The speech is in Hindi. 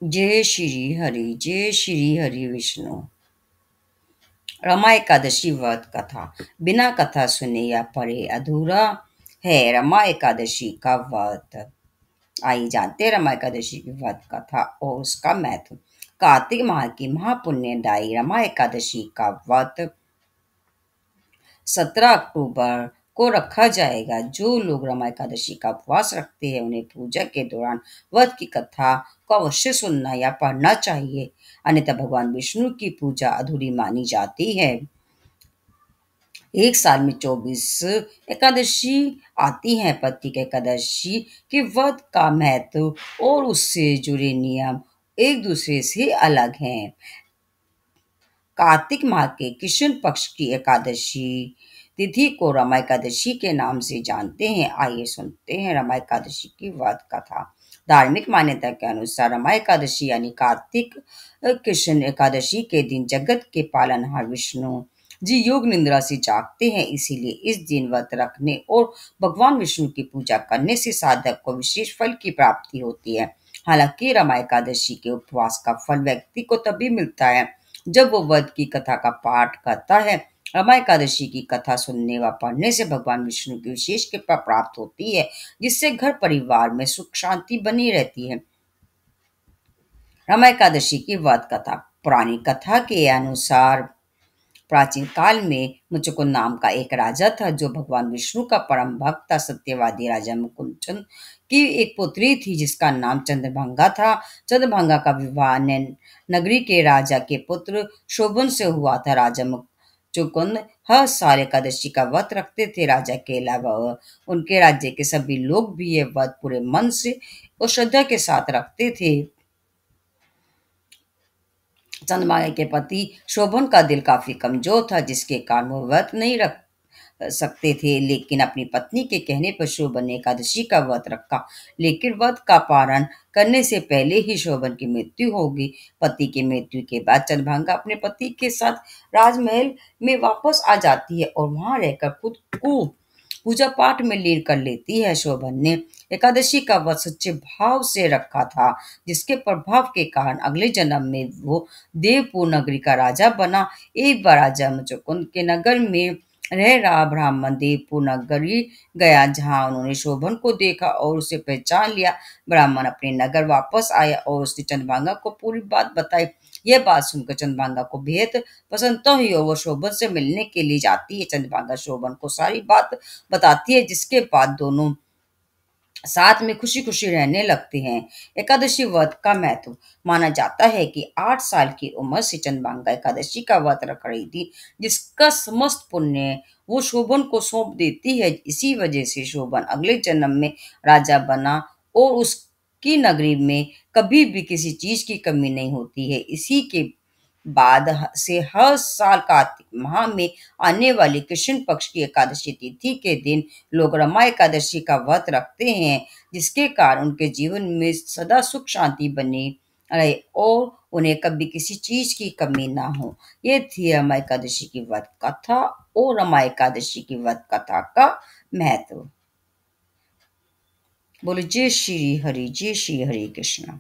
जय श्री हरि विष्णु। रमा एकादशी व्रत कथा। बिना कथा सुने या पढ़े अधूरा है रमा एकादशी का व्रत। आइए जानते हैं रमा एकादशी की व्रत कथा और उसका महत्व। कार्तिक माह की महापुण्यदायी रमा एकादशी का व्रत 17 अक्टूबर को रखा जाएगा। जो लोग रमा एकादशी का उपवास रखते हैं उन्हें पूजा के दौरान व्रत की कथा को अवश्य सुनना या पढ़ना चाहिए, अन्यथा भगवान विष्णु की पूजा अधूरी मानी जाती है। एक साल में 24 एकादशी आती हैं। प्रत्येक एकादशी के व्रत का महत्व और उससे जुड़े नियम एक दूसरे से अलग हैं। कार्तिक माह के कृष्ण पक्ष की एकादशी तिथि को रमा एकादशी के नाम से जानते हैं। आइए सुनते हैं रमा एकादशी की व्रत कथा। धार्मिक मान्यता के अनुसार रमा एकादशी यानी कार्तिक कृष्ण एकादशी के दिन जगत के पालनहार विष्णु जी योग निद्रा से जागते हैं, इसीलिए इस दिन व्रत रखने और भगवान विष्णु की पूजा करने से साधक को विशेष फल की प्राप्ति होती है। हालांकि रमा एकादशी के उपवास का फल व्यक्ति को तभी मिलता है जब वो व्रत की कथा का पाठ करता है। रमा एकादशी की कथा सुनने व पढ़ने से भगवान विष्णु की विशेष कृपा प्राप्त होती है, जिससे घर परिवार में सुख शांति बनी रहती है। रमा एकादशी की व्रत कथा। पुरानी कथा के अनुसार प्राचीन काल में मुचुकुंद नाम का एक राजा था जो भगवान विष्णु का परम भक्त था। सत्यवादी राजा मुकुंदचंद की एक पुत्री थी जिसका नाम चंद्रभांगा था। चंद्रभांगा का विवाह नगरी के राजा के पुत्र शोभन से हुआ था। राजा मुचुकुंद हर साल एकादशी का व्रत रखते थे। राजा के अलावा उनके राज्य के सभी लोग भी ये व्रत पूरे मन से और श्रद्धा के साथ रखते थे। चंद्रमाया के पति शोभन का दिल काफी कमजोर था, जिसके कारण वो व्रत नहीं रख सकते थे, लेकिन अपनी पत्नी के कहने पर शोभन ने एकादशी का व्रत रखा। लेकिन व्रत का पारण करने से पहले ही शोभन की मृत्यु हो गई। पति की मृत्यु के बाद चंद्रभांगा अपने पति के साथ राजमहल में वापस आ जाती है और वहां रहकर खुद को पूजा पाठ में लीन कर लेती है। शोभन ने एकादशी का व्रत सच्चे भाव से रखा था, जिसके प्रभाव के कारण अगले जन्म में वो देवपुर नगरी का राजा बना। एक बार राजा मुचुकुंद के नगर में रह रहा ब्राह्मण देवपुर नगरी गया, जहां उन्होंने शोभन को देखा और उसे पहचान लिया। ब्राह्मण अपने नगर वापस आया और उसने चंद्रभांगा को पूरी बात बताई। यह बात सुनकर चंद्रभांगा को बेहद प्रसन्नता हुई और वो शोभन से मिलने के लिए जाती है। चंद्रभांगा शोभन को सारी बात बताती है, जिसके बाद दोनों साथ में खुशी खुशी रहने लगते हैं। एकादशी व्रत का महत्व। माना जाता है कि 8 साल की उम्र से चंद्रभांगा एकादशी का व्रत रख रही थी, जिसका समस्त पुण्य वो शोभन को सौंप देती है। इसी वजह से शोभन अगले जन्म में राजा बना और उसकी नगरी में कभी भी किसी चीज की कमी नहीं होती है। इसी के बाद से हर साल कार्तिक माह में आने वाली कृष्ण पक्ष की एकादशी तिथि के दिन लोग रमा एकादशी का व्रत रखते हैं, जिसके कारण उनके जीवन में सदा सुख शांति बनी रहे और उन्हें कभी किसी चीज की कमी ना हो। ये थी रमा एकादशी की व्रत कथा और रमा एकादशी की व्रत कथा का महत्व। बोलो जय श्री हरि कृष्ण।